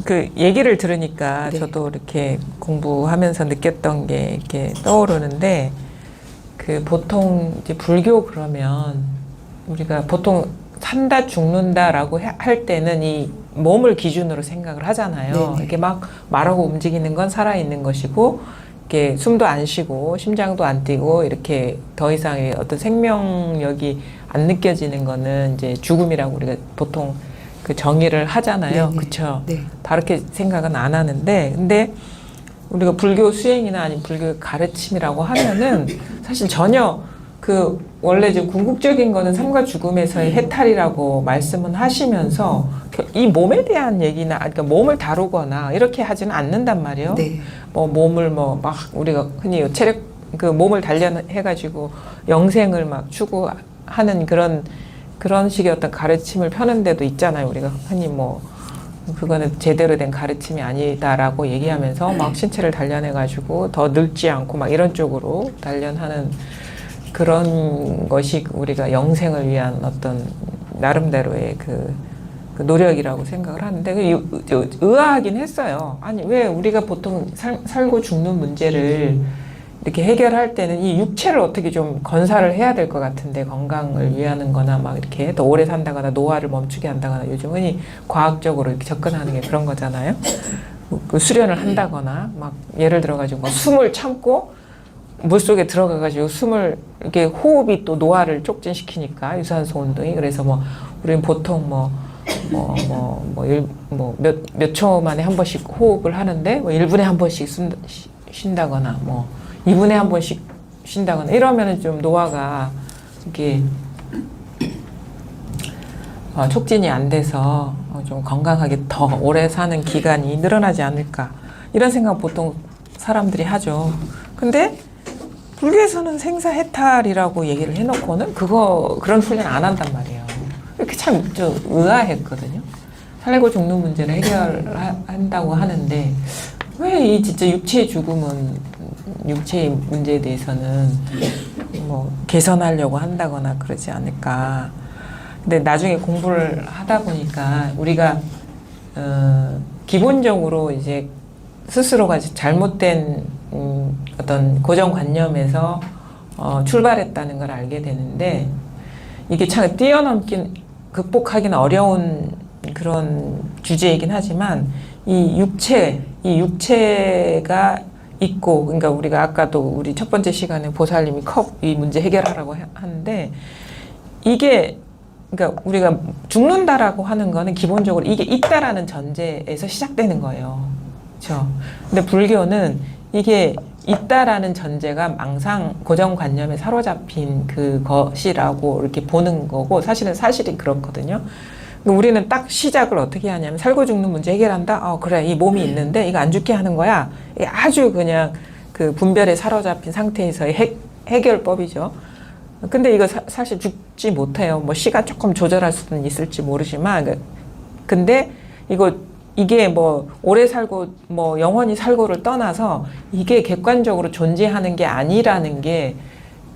그 얘기를 들으니까 네. 저도 이렇게 공부하면서 느꼈던 게 이렇게 떠오르는데, 그 보통 이제 불교 그러면 우리가 보통 산다 죽는다라고 할 때는 이 몸을 기준으로 생각을 하잖아요. 네네. 이렇게 막 말하고 움직이는 건 살아있는 것이고, 이렇게 숨도 안 쉬고 심장도 안 뛰고 이렇게 더 이상의 어떤 생명력이 안 느껴지는 거는 이제 죽음이라고 우리가 보통 그 정의를 하잖아요. 네네. 그쵸? 네. 다르게 생각은 안 하는데, 근데 우리가 불교 수행이나 아니면 불교 가르침이라고 하면은 사실 전혀 그 원래 지금 궁극적인 거는 삶과 죽음에서의 해탈이라고 말씀은 하시면서 이 몸에 대한 얘기나 그러니까 몸을 다루거나 이렇게 하지는 않는단 말이에요. 네. 뭐 몸을 뭐 막 우리가 흔히 체력 그 몸을 단련해 가지고 영생을 막 추구하는 그런 식의 어떤 가르침을 펴는 데도 있잖아요. 우리가 흔히 뭐 그거는 제대로 된 가르침이 아니다라고 얘기하면서 막 신체를 단련해가지고 더 늙지 않고 막 이런 쪽으로 단련하는 그런 것이 우리가 영생을 위한 어떤 나름대로의 그 노력이라고 생각을 하는데 의아하긴 했어요. 아니 왜 우리가 보통 살고 죽는 문제를 이렇게 해결할 때는 이 육체를 어떻게 좀 건사를 해야 될 것 같은데 건강을 위하는 거나 막 이렇게 더 오래 산다거나 노화를 멈추게 한다거나 요즘 흔히 과학적으로 이렇게 접근하는 게 그런 거잖아요. 그 수련을 한다거나 막 예를 들어가지고 막 숨을 참고 물속에 들어가가지고 숨을 이렇게 호흡이 또 노화를 촉진시키니까 유산소 운동이 그래서 뭐 우리는 보통 몇 초 만에 한 번씩 호흡을 하는데 뭐 1분에 한 번씩 쉰다거나 뭐 2분에 한 번씩 쉰다거나 이러면은 좀 노화가 이게 촉진이 안 돼서 좀 건강하게 더 오래 사는 기간이 늘어나지 않을까 이런 생각 보통 사람들이 하죠. 근데 불교에서는 생사해탈이라고 얘기를 해놓고는 그런 훈련 안 한단 말이에요. 이렇게 참 좀 의아했거든요. 살고 죽는 문제를 해결한다고 하는데 왜 이 진짜 육체의 죽음은 육체의 문제에 대해서는 뭐 개선하려고 한다거나 그러지 않을까. 근데 나중에 공부를 하다 보니까 우리가 기본적으로 이제 스스로가 잘못된 어떤 고정관념에서 출발했다는 걸 알게 되는데 이게 참 극복하기는 어려운 그런 주제이긴 하지만 이 육체가 있고, 그러니까 우리가 아까도 우리 첫 번째 시간에 보살님이 이 문제 해결하라고 하는데 이게 그러니까 우리가 죽는다라고 하는 거는 기본적으로 이게 있다라는 전제에서 시작되는 거예요. 그렇죠? 근데 불교는 이게 있다라는 전제가 망상 고정관념에 사로잡힌 그것이라고 이렇게 보는 거고 사실이 그렇거든요. 우리는 딱 시작을 어떻게 하냐면 살고 죽는 문제 해결한다. 그래 이 몸이 있는데 이거 안 죽게 하는 거야. 이게 아주 그냥 그 분별에 사로잡힌 상태에서의 해결법이죠. 근데 이거 사실 죽지 못해요. 뭐 시간 조금 조절할 수는 있을지 모르지만 근데 이게 뭐 오래 살고 뭐 영원히 살고를 떠나서 이게 객관적으로 존재하는 게 아니라는 게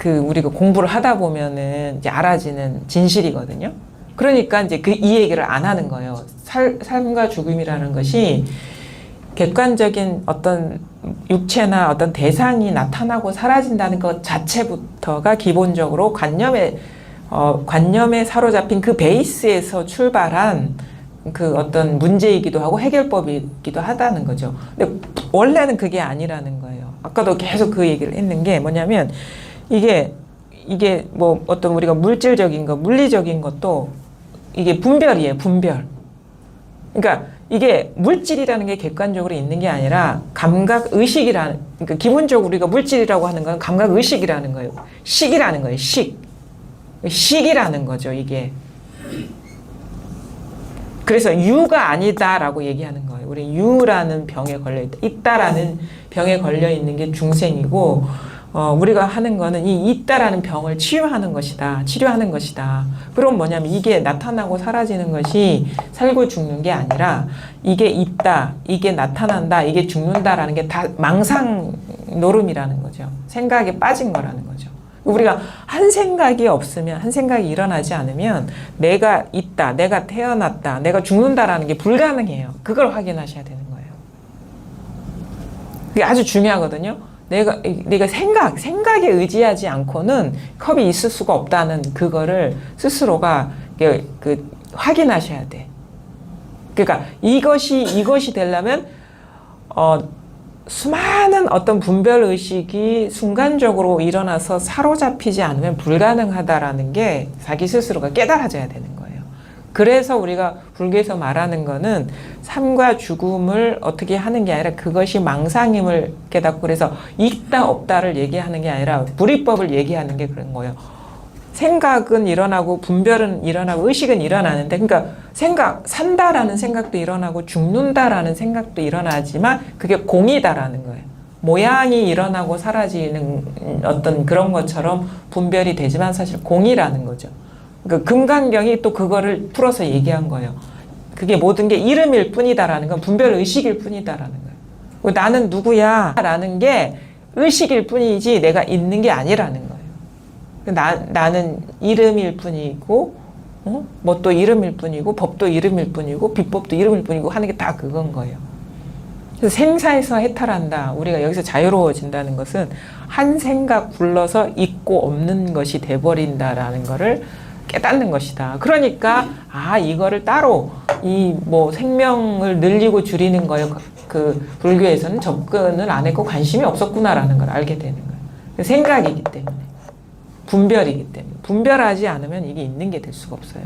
우리가 공부를 하다 보면은 이제 알아지는 진실이거든요. 그러니까 이제 이 얘기를 안 하는 거예요. 삶과 죽음이라는 것이 객관적인 어떤 육체나 어떤 대상이 나타나고 사라진다는 것 자체부터가 기본적으로 관념에 사로잡힌 그 베이스에서 출발한 그 어떤 문제이기도 하고 해결법이기도 하다는 거죠. 근데 원래는 그게 아니라는 거예요. 아까도 계속 그 얘기를 했는 게 뭐냐면 이게 뭐 어떤 우리가 물질적인 거, 물리적인 것도 이게 분별이에요, 분별. 그러니까 이게 물질이라는 게 객관적으로 있는 게 아니라 감각 의식이라는, 그러니까 기본적으로 우리가 물질이라고 하는 건 감각 의식이라는 거예요. 식이라는 거예요, 식이라는 거죠, 이게. 그래서 유가 아니다라고 얘기하는 거예요. 우리 유라는 병에 있다라는 병에 걸려 있는 게 중생이고, 우리가 하는 거는 이 있다라는 병을 치료하는 것이다. 그럼 뭐냐면 이게 나타나고 사라지는 것이 살고 죽는 게 아니라 이게 있다, 이게 나타난다, 이게 죽는다라는 게 다 망상 노름이라는 거죠. 생각에 빠진 거라는 거죠. 우리가 한 생각이 없으면, 한 생각이 일어나지 않으면 내가 있다, 내가 태어났다, 내가 죽는다라는 게 불가능해요. 그걸 확인하셔야 되는 거예요. 그게 아주 중요하거든요. 내가 생각에 의지하지 않고는 컵이 있을 수가 없다는 그거를 스스로가 확인하셔야 돼. 그러니까 이것이 되려면, 수많은 어떤 분별의식이 순간적으로 일어나서 사로잡히지 않으면 불가능하다라는 게 자기 스스로가 깨달아져야 되는 거예요. 그래서 우리가 불교에서 말하는 거는 삶과 죽음을 어떻게 하는 게 아니라 그것이 망상임을 깨닫고, 그래서 있다 없다를 얘기하는 게 아니라 불이법을 얘기하는 게 그런 거예요. 생각은 일어나고 분별은 일어나고 의식은 일어나는데, 그러니까 산다라는 생각도 일어나고 죽는다라는 생각도 일어나지만 그게 공이다라는 거예요. 모양이 일어나고 사라지는 어떤 그런 것처럼 분별이 되지만 사실 공이라는 거죠. 그러니까 금강경이 또 그거를 풀어서 얘기한 거예요. 그게 모든 게 이름일 뿐이다라는 건 분별 의식일 뿐이다라는 거예요. 나는 누구야 라는 게 의식일 뿐이지 내가 있는 게 아니라는 거예요. 나는 이름일 뿐이고, 뭐 또 이름일 뿐이고, 법도 이름일 뿐이고, 비법도 이름일 뿐이고 하는 게 다 그건 거예요. 그래서 생사에서 해탈한다. 우리가 여기서 자유로워진다는 것은 한 생각 불러서 있고 없는 것이 돼버린다라는 거를 깨닫는 것이다. 그러니까 이거를 따로 뭐 생명을 늘리고 줄이는 거에 그 불교에서는 접근을 안 했고 관심이 없었구나라는 걸 알게 되는 거예요. 생각이기 때문에. 분별이기 때문에. 분별하지 않으면 이게 있는 게 될 수가 없어요.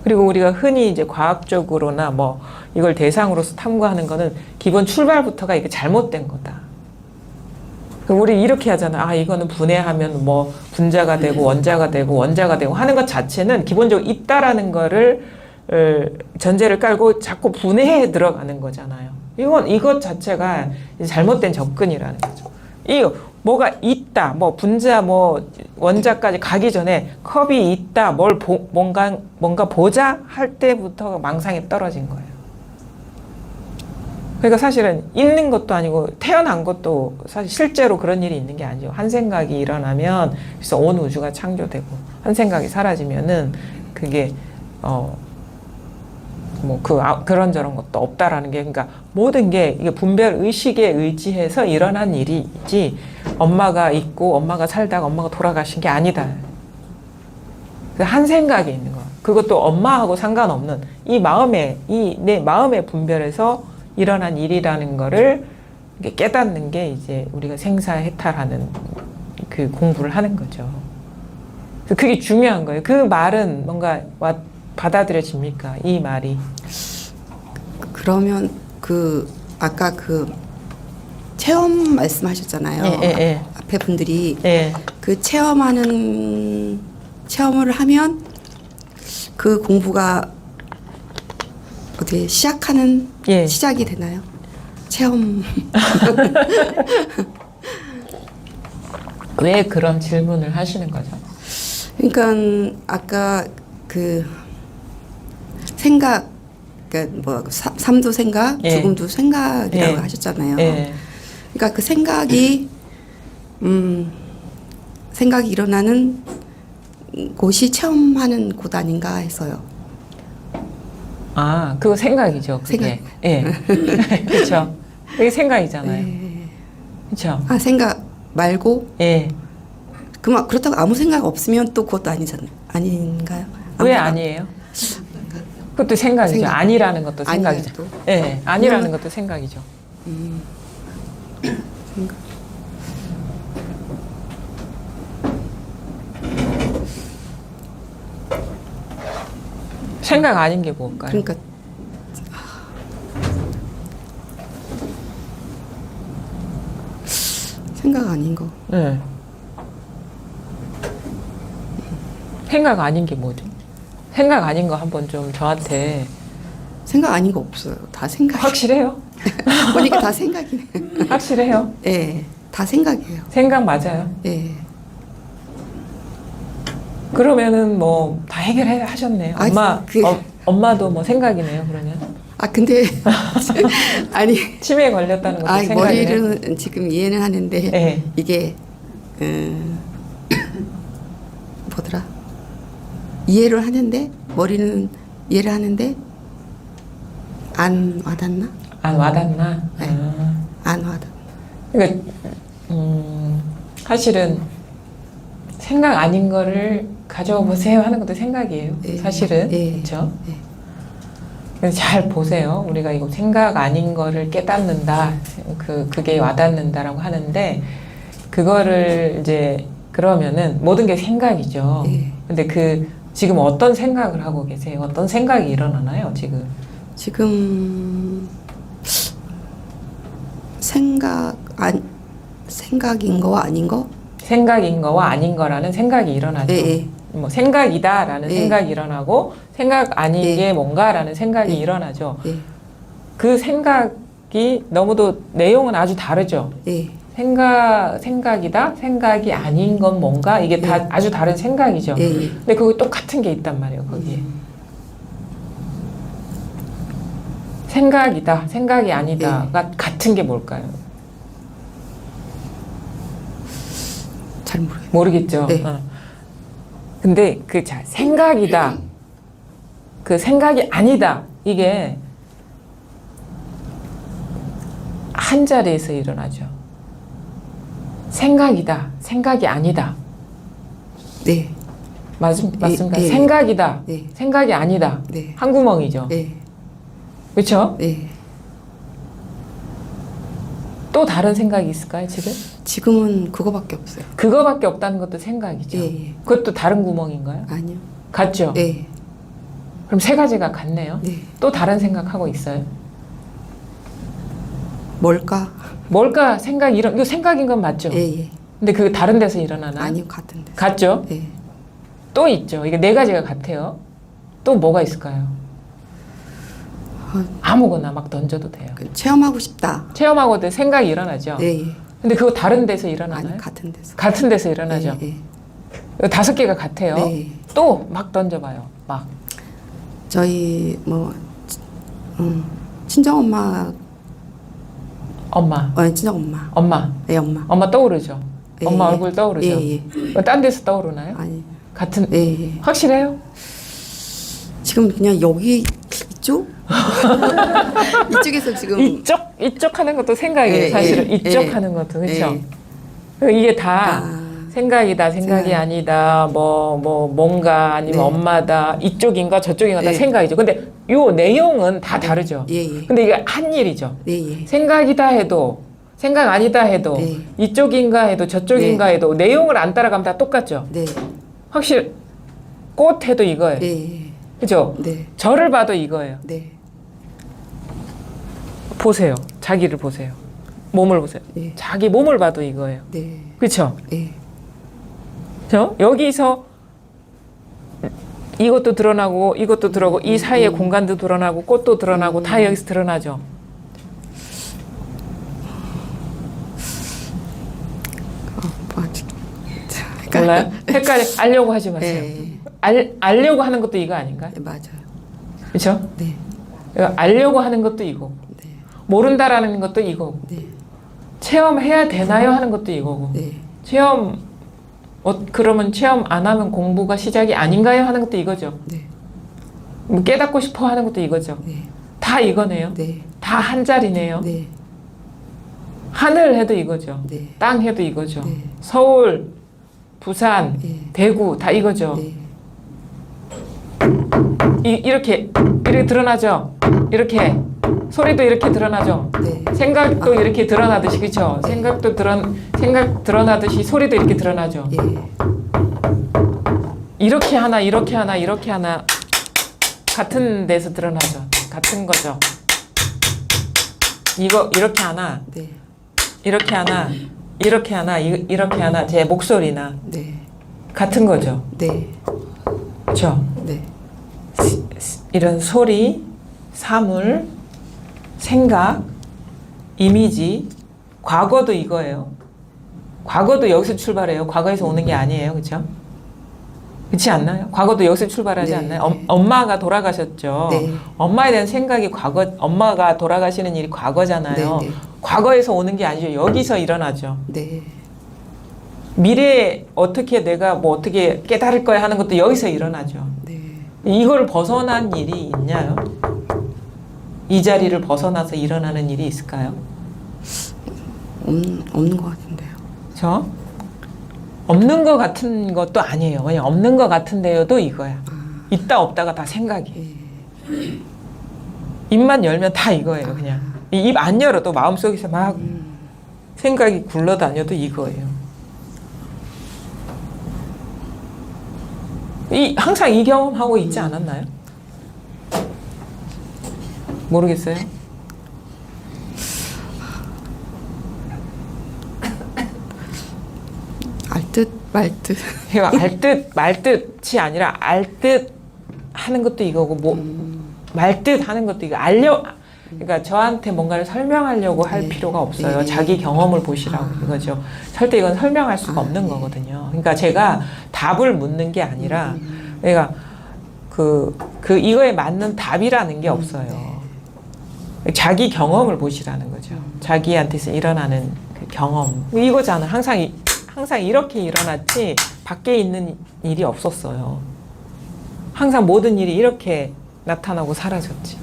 그리고 우리가 흔히 이제 과학적으로나 뭐 이걸 대상으로서 탐구하는 거는 기본 출발부터가 이게 잘못된 거다. 우리 이렇게 하잖아. 이거는 분해하면 뭐 분자가 되고 원자가 되고 원자가 되고 하는 것 자체는 기본적으로 있다라는 거를 전제를 깔고 자꾸 분해해 들어가는 거잖아요. 이것 자체가 잘못된 접근이라는 거죠. 뭐가 있다, 뭐 분자, 뭐 원자까지 가기 전에 컵이 있다, 뭔가 보자 할 때부터 망상이 떨어진 거예요. 그러니까 사실은 있는 것도 아니고 태어난 것도 사실 실제로 그런 일이 있는 게 아니죠. 한 생각이 일어나면 그래서 온 우주가 창조되고 한 생각이 사라지면은 그게 그런저런 것도 없다라는 게, 그러니까 모든 게 이게 분별 의식에 의지해서 일어난 일이지 엄마가 있고 엄마가 살다가 엄마가 돌아가신 게 아니다. 한 생각이 있는 거. 그것도 엄마하고 상관없는 내 마음의 분별에서 일어난 일이라는 거를 깨닫는 게 이제 우리가 생사해탈하는 그 공부를 하는 거죠. 그게 중요한 거예요. 그 말은 뭔가 받아들여집니까? 이 말이. 그러면 아까 체험 말씀하셨잖아요. 예. 앞에 분들이 예. 그 체험을 하면 그 공부가 어떻게 시작하는 시작이 되나요? 체험. 왜 그런 질문을 하시는 거죠? 그러니까 아까 생각, 그러니까 삶도 생각, 죽음도 생각이라고 하셨잖아요. 그러니까 그 생각이 일어나는 곳이 체험하는 곳 아닌가 해서요. 그거 생각이죠. 그게. 그렇죠. 그게 생각이잖아요. 그렇죠. 생각 말고. 그렇다고 아무 생각 없으면 또 그것도 아닌가요? 왜 아니에요? 그것도 생각이죠. 아니라는 것도 생각이죠. 아니라는 것도 생각이죠. 생각 아닌 게 뭘까요? 그러니까 생각 아닌 거. 생각 아닌 게 뭐죠? 생각 아닌 거 한번 좀 저한테. 생각 아닌 거 없어요. 다 생각. 확실해요? 보니까 다 생각이네. 확실해요? 네, 다 생각이에요. 생각 맞아요? 네. 그러면은 뭐 다 해결하셨네요. 엄마도 뭐 생각이네요. 그러면. 근데 아니 치매에 걸렸다는 것도 생각이네요. 머리는 지금 이해는 하는데 이게 뭐더라? 이해를 하는데 머리는 이해를 하는데 안 와닿나? 안 와닿나? 네. 아. 안 와닿. 그러니까 사실은 생각 아닌 거를 가져와 보세요 하는 것도 생각이에요. 네. 사실은 네. 그렇죠. 네. 그래서 잘 보세요. 우리가 이거 생각 아닌 거를 깨닫는다, 그게 와닿는다라고 하는데 그거를 이제 그러면은 모든 게 생각이죠. 네. 근데 지금 어떤 생각을 하고 계세요? 어떤 생각이 일어나나요, 지금? 지금 생각인 거 아닌 거? 생각인 거와 아닌 거라는 생각이 일어나죠. 예, 뭐 생각이다라는 예. 생각이 일어나고 생각 아닌 예. 게 뭔가라는 생각이 예. 일어나죠. 예. 그 생각이 너무도 내용은 아주 다르죠. 예. 생각이다, 생각이 아닌 건 뭔가 이게 다 예. 아주 다른 생각이죠. 예. 예. 근데 그거 똑같은 게 있단 말이에요, 거기에. 생각이다, 생각이 아니다가 같은 게 뭘까요? 잘 모르겠어요. 모르겠죠. 네. 근데 생각이다, 그 생각이 아니다, 이게 한 자리에서 일어나죠. 생각이다, 생각이 아니다. 네. 맞습니까? 예. 생각이다, 네. 생각이 아니다. 네. 한 구멍이죠. 네. 그렇죠? 네. 또 다른 생각이 있을까요, 지금? 지금은 그거밖에 없어요. 그거밖에 없다는 것도 생각이죠. 예, 예. 그것도 다른 구멍인가요? 아니요. 같죠? 네. 그럼 세 가지가 같네요. 네. 또 다른 생각하고 있어요? 뭘까? 뭘까? 이거 생각인 건 맞죠? 예, 예. 근데 그게 다른 데서 일어나나요? 아니요, 같은데. 같죠? 예. 또 있죠. 이게 네 가지가 같아요. 또 뭐가 있을까요? 아무거나 막 던져도 돼요. 체험하고 싶다. 체험하고도 생각이 일어나죠. 예, 예. 근데 그거 다른 데서 일어나나요? 아니, 같은 데서. 같은 데서 일어나죠. 예, 예. 이거 다섯 개가 같아요. 네. 또 막 던져봐요. 막. 저희 친정엄마, 엄마. 친정엄마. 엄마. 예, 엄마. 엄마 떠오르죠. 예, 엄마 예. 얼굴 떠오르죠. 예, 예. 딴 데서 떠오르나요? 아니. 같은. 예, 예. 확실해요? 지금 그냥 여기 이쪽? 이쪽에서 지금 이쪽 하는 것도 생각이에요. 예, 사실은 예, 이쪽 예. 하는 것도 그렇죠. 예. 이게 다 아, 생각이다, 생각이 생각. 아니다, 뭔가 아니면 네. 엄마다, 이쪽인가 저쪽인가 다 네. 생각이죠. 근데 요 내용은 다 다르죠. 예, 예. 근데 이게 한 일이죠. 예, 예. 생각이다 해도 생각 아니다 해도 네. 이쪽인가 해도 저쪽인가 네. 해도 내용을 안 따라가면 다 똑같죠. 네. 확실 꽃 해도 이거예요. 예, 예. 그죠? 네. 저를 봐도 이거예요. 네. 보세요. 자기를 보세요. 몸을 보세요. 예. 자기 몸을 봐도 이거예요. 네. 그렇죠? 예. 그죠? 여기서 이것도 드러나고 이것도 드러나고 이 사이에 공간도 드러나고 꽃도 드러나고 다 여기서 드러나죠. 아직. 몰라요? 헷갈려. 알려고 하지 마세요. 예. 알려고 하는 것도 이거 아닌가요? 네, 맞아요. 그렇죠? 네. 알려고 하는 것도 이거고 네. 모른다라는 것도 이거고 네. 체험해야 되나요 하는 것도 이거고 네. 그러면 체험 안 하면 공부가 시작이 아닌가요 하는 것도 이거죠. 네. 뭐 깨닫고 싶어 하는 것도 이거죠. 네. 다 이거네요. 네. 다 한 자리네요. 네. 하늘 해도 이거죠. 네. 땅 해도 이거죠. 네. 서울, 부산, 네. 대구 다 이거죠. 네. 이렇게 드러나죠. 이렇게 소리도 이렇게 드러나죠. 네. 생각도 이렇게 드러나듯이 그렇죠. 생각 드러나듯이 소리도 이렇게 드러나죠. 예. 이렇게 하나 같은 데서 드러나죠. 같은 거죠. 이렇게 하나 네. 이렇게 하나 제 목소리나 네. 같은 거죠. 네. 그렇죠. 네. 이런 소리, 사물, 생각, 이미지, 과거도 이거예요. 과거도 여기서 출발해요. 과거에서 오는 게 아니에요. 그렇죠? 그렇지 않나요? 과거도 여기서 출발하지 네. 않나요? 엄마가 돌아가셨죠. 네. 엄마에 대한 생각이 엄마가 돌아가시는 일이 과거잖아요. 네. 네. 과거에서 오는 게 아니죠. 여기서 일어나죠. 네. 미래에 어떻게 내가 뭐 어떻게 깨달을 거야 하는 것도 여기서 일어나죠. 네. 이걸 벗어난 일이 있냐요? 이 자리를 벗어나서 일어나는 일이 있을까요? 없는 것 같은데요. 저 없는 것 같은 것도 아니에요. 그냥 없는 것 같은데요도 이거야. 있다 없다가 다 생각이에요. 입만 열면 다 이거예요. 그냥 입 안 열어도 마음속에서 막 생각이 굴러다녀도 이거예요. 항상 이 경험하고 있지 않았나요? 모르겠어요. 알듯 말듯. 알듯 말듯이 아니라 알듯 하는 것도 이거고 말듯 하는 것도 이거 그러니까 저한테 뭔가를 설명하려고 할 필요가 없어요. 자기 경험을 보시라고 이거죠. 절대 이건 설명할 수가 없는 거거든요. 그러니까 제가 답을 묻는 게 아니라 그러니까 이거에 맞는 답이라는 게 없어요. 자기 경험을 보시라는 거죠. 자기한테서 일어나는 그 경험. 이거잖아. 항상 이렇게 일어났지 밖에 있는 일이 없었어요. 항상 모든 일이 이렇게 나타나고 사라졌지.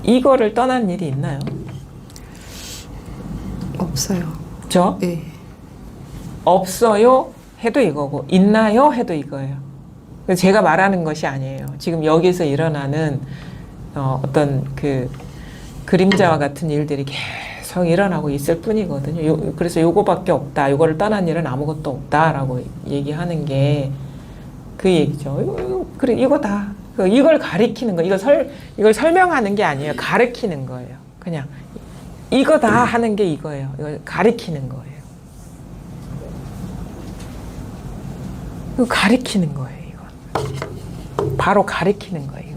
이거를 떠난 일이 있나요? 없어요. 저? 네. 없어요 해도 이거고 있나요 해도 이거예요. 그래서 제가 말하는 것이 아니에요. 지금 여기서 일어나는 어떤 그 그림자와 같은 일들이 계속 일어나고 있을 뿐이거든요. 그래서 요거밖에 없다. 요거를 떠난 일은 아무것도 없다라고 얘기하는 게 그 얘기죠. 그래 이거다. 이걸 가리키는 거. 이걸 설명하는 게 아니에요. 가리키는 거예요. 그냥 이거다 하는 게 이거예요. 이걸 가리키는 거예요. 이거 가리키는 거예요. 이거 바로 가리키는 거예요.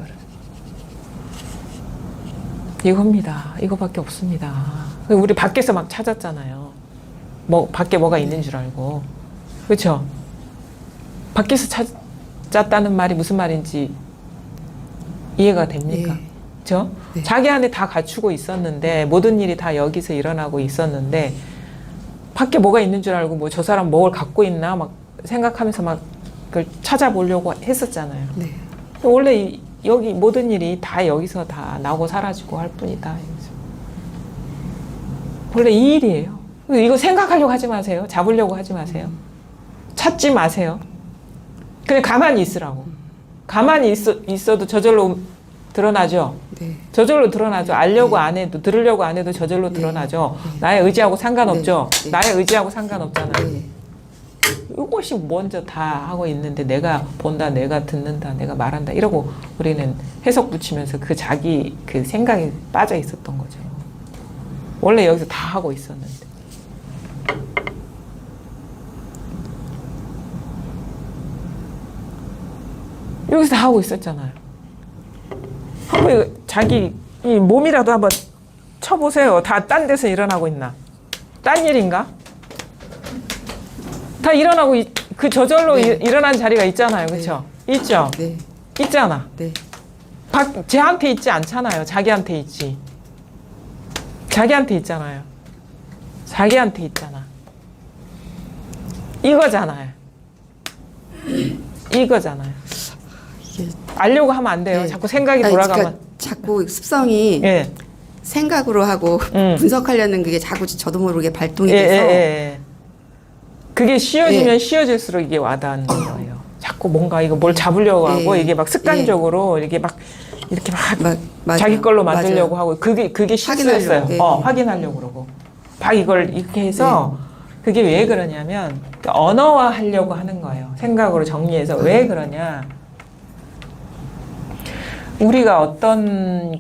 이겁니다. 이거밖에 없습니다. 우리 밖에서 막 찾았잖아요. 밖에 뭐가 있는 줄 알고. 그렇죠? 밖에서 찾았다는 말이 무슨 말인지 이해가 됩니까? 네. 그렇죠? 네. 자기 안에 다 갖추고 있었는데 모든 일이 다 여기서 일어나고 있었는데 밖에 뭐가 있는 줄 알고 뭐 저 사람 뭘 갖고 있나 막 생각하면서 막 그걸 찾아보려고 했었잖아요. 네. 원래 여기 모든 일이 다 여기서 다 나고 사라지고 할 뿐이다. 원래 이 일이에요. 이거 생각하려고 하지 마세요. 잡으려고 하지 마세요. 찾지 마세요. 그냥 가만히 있으라고. 가만히 있어도 저절로 드러나죠. 네. 저절로 드러나죠. 알려고 안 해도 들으려고 안 해도 저절로 드러나죠. 나의 의지하고 상관없죠. 네. 나의 의지하고 상관없잖아요. 네. 이것이 먼저 다 하고 있는데 내가 본다, 내가 듣는다, 내가 말한다 이러고 우리는 해석 붙이면서 그 자기 그 생각에 빠져 있었던 거죠. 원래 여기서 다 하고 있었는데. 여기서 다 하고 있었잖아요. 한번 자기 이 몸이라도 한번 쳐보세요. 다 딴 데서 일어나고 있나? 딴 일인가? 다 일어나고 그 저절로 일어난 자리가 있잖아요. 그렇죠? 있죠? 네. 있잖아. 네. 쟤한테 있지 않잖아요. 자기한테 있지. 자기한테 있잖아요. 자기한테 있잖아. 이거잖아요. 이거잖아요. 이게 알려고 하면 안 돼요. 네. 자꾸 생각이 아니, 돌아가면. 그러니까 자꾸 습성이 예. 생각으로 하고 분석하려는 그게 자꾸 저도 모르게 발동이 예, 돼서 예. 그게 쉬워지면 쉬워질수록 이게 와닿는 거예요. 자꾸 뭔가 이거 뭘 잡으려고 하고 이게 막 습관적으로 이게 막 이렇게 막 맞아. 자기 걸로 맞아요. 만들려고 하고 그게 실수였어요. 확인하려고. 확인하려고 그러고 막 이걸 이렇게 해서 그게 왜 그러냐면 언어화 하려고 하는 거예요. 생각으로 정리해서 왜 그러냐? 우리가 어떤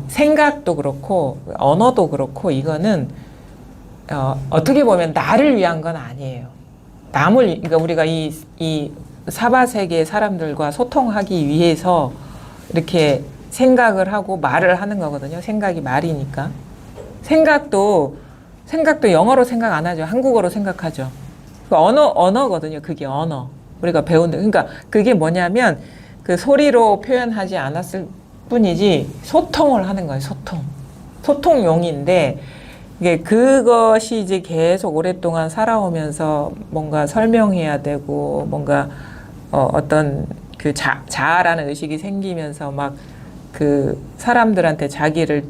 생각도 그렇고 언어도 그렇고 이거는 어떻게 보면 나를 위한 건 아니에요. 그러니까 우리가 이 사바 세계의 사람들과 소통하기 위해서 이렇게 생각을 하고 말을 하는 거거든요. 생각이 말이니까. 생각도 영어로 생각 안 하죠. 한국어로 생각하죠. 그 언어거든요. 그게 언어. 우리가 배운다. 그러니까 그게 뭐냐면 그 소리로 표현하지 않았을 뿐이지 소통을 하는 거예요. 소통용인데 이게 그것이 이제 계속 오랫동안 살아오면서 뭔가 설명해야 되고 뭔가 어떤 그 자아라는 의식이 생기면서 막 그 사람들한테 자기를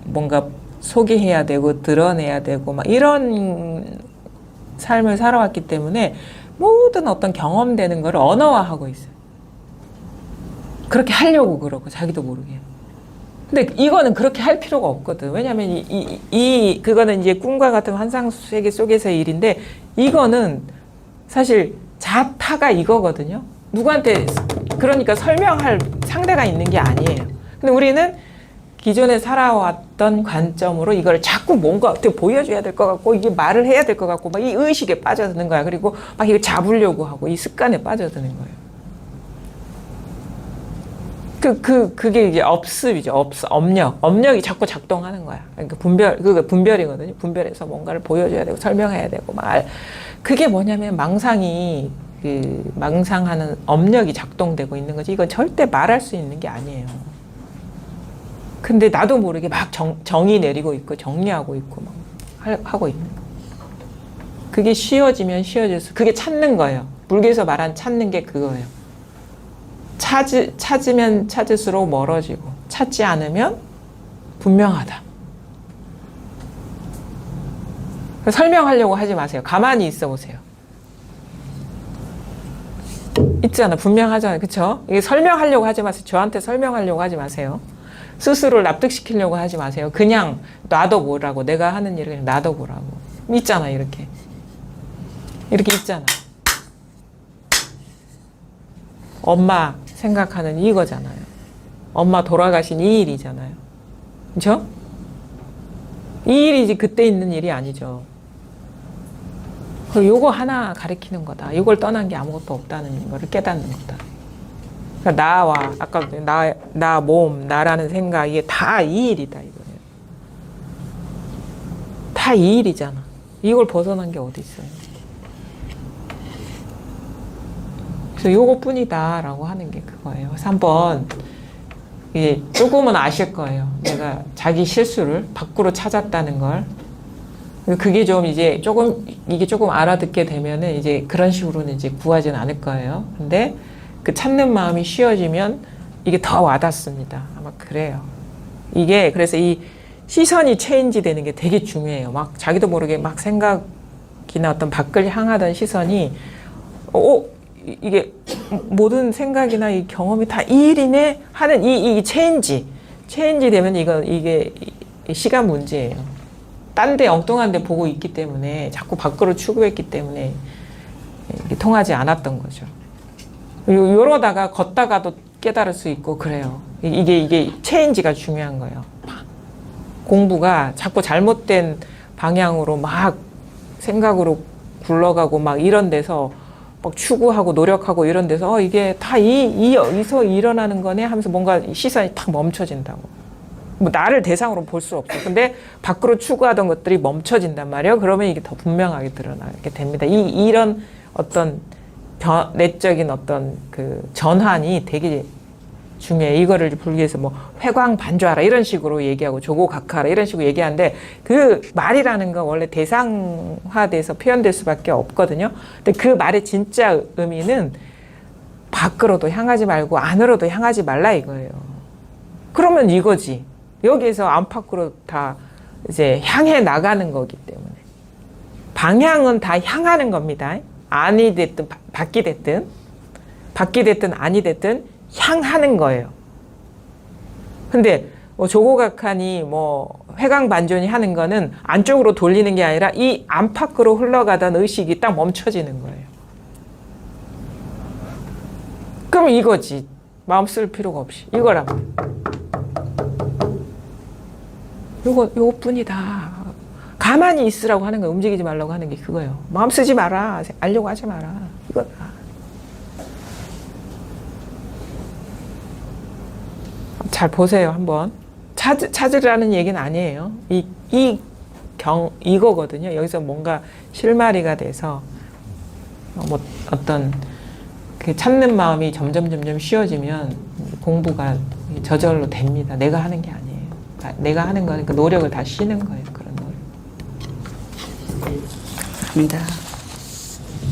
뭔가 소개해야 되고 드러내야 되고 막 이런 삶을 살아왔기 때문에 모든 어떤 경험되는 거를 언어화하고 있어요. 그렇게 하려고 그러고 자기도 모르게. 근데 이거는 그렇게 할 필요가 없거든. 왜냐하면 그거는 이제 꿈과 같은 환상 세계 속에서의 일인데 이거는 사실 자타가 이거거든요. 누구한테 그러니까 설명할 상대가 있는 게 아니에요. 근데 우리는 기존에 살아왔던 관점으로 이걸 자꾸 뭔가 어떻게 보여줘야 될 것 같고 이게 말을 해야 될 것 같고 막 이 의식에 빠져드는 거야. 그리고 막 이거 잡으려고 하고 이 습관에 빠져드는 거예요. 그게 이제 업습이죠. 업력이 자꾸 작동하는 거야. 그러니까 그게 분별이거든요. 분별해서 뭔가를 보여줘야 되고 설명해야 되고 그게 뭐냐면 망상하는 업력이 작동되고 있는 거지. 이건 절대 말할 수 있는 게 아니에요. 근데 나도 모르게 막 정의 내리고 있고 정리하고 있고 막 하고 있는 거예요. 그게 쉬워지면 쉬워져서 그게 찾는 거예요. 불교에서 말한 찾는 게 그거예요. 찾으면 찾을수록 멀어지고 찾지 않으면 분명하다. 설명하려고 하지 마세요. 가만히 있어 보세요. 있잖아. 분명하잖아요. 그쵸? 이게 설명하려고 하지 마세요. 저한테 설명하려고 하지 마세요. 스스로를 납득시키려고 하지 마세요. 그냥 놔둬보라고. 내가 하는 일을 그냥 놔둬보라고. 있잖아. 이렇게 있잖아. 엄마 생각하는 이거잖아요. 엄마 돌아가신 이 일이잖아요. 그렇죠? 이 일이지 그때 있는 일이 아니죠. 요거 하나 가리키는 거다. 이걸 떠난 게 아무것도 없다는 거를 깨닫는 거다. 그러니까 나와 아까 나 몸, 나라는 생각 이게 다 이 일이다 이거예요. 다 이 일이잖아. 이걸 벗어난 게 어디 있어요? 그래서 요거뿐이다라고 하는 게 그거예요. 그래서 한번 이게 조금은 아실 거예요. 내가 자기 실수를 밖으로 찾았다는 걸. 그게 좀 이제 이게 조금 알아듣게 되면은 이제 그런 식으로는 이제 구하지는 않을 거예요. 근데 그 찾는 마음이 쉬워지면 이게 더 와닿습니다. 아마 그래요. 이게 그래서 이 시선이 체인지 되는 게 되게 중요해요. 막 자기도 모르게 막 생각이나 어떤 밖을 향하던 시선이 이게 모든 생각이나 이 경험이 다 이 일이네 하는 이 체인지 되면 이게 시간 문제예요. 딴 데 엉뚱한 데 보고 있기 때문에 자꾸 밖으로 추구했기 때문에 통하지 않았던 거죠. 이러다가 걷다가도 깨달을 수 있고 그래요. 이게 체인지가 중요한 거예요. 공부가 자꾸 잘못된 방향으로 막 생각으로 굴러가고 막 이런 데서 막 추구하고 노력하고 이런 데서 이게 다 여기서 일어나는 거네 하면서 뭔가 시선이 탁 멈춰진다고. 뭐 나를 대상으로 볼 수 없어. 근데 밖으로 추구하던 것들이 멈춰진단 말이에요. 그러면 이게 더 분명하게 드러나게 됩니다. 이런 어떤 내적인 어떤 그 전환이 되게 중요해. 이거를 불교에서 뭐 회광반조하라 이런 식으로 얘기하고 조고각하라 이런 식으로 얘기하는데 그 말이라는 건 원래 대상화돼서 표현될 수밖에 없거든요. 근데 그 말의 진짜 의미는 밖으로도 향하지 말고 안으로도 향하지 말라 이거예요. 그러면 이거지. 여기에서 안팎으로 다 이제 향해 나가는 거기 때문에 방향은 다 향하는 겁니다. 안이 됐든 밖이 됐든 안이 됐든 향하는 거예요. 근데 뭐 조고각하니 뭐 회광반전이 하는 거는 안쪽으로 돌리는 게 아니라 이 안팎으로 흘러가던 의식이 딱 멈춰지는 거예요. 그럼 이거지. 마음 쓸 필요가 없이 이거라면 요거뿐이다. 가만히 있으라고 하는 거예요. 움직이지 말라고 하는 게 그거예요. 마음 쓰지 마라. 알려고 하지 마라. 이거다. 잘 보세요. 한번. 찾으라는 얘기는 아니에요. 이거거든요. 여기서 뭔가 실마리가 돼서 뭐 어떤 그 찾는 마음이 점점 쉬워지면 공부가 저절로 됩니다. 내가 하는 게 아니에요. 내가 하는 거니까 노력을 다 쉬는 거예요. 그런 노력. 감사합니다.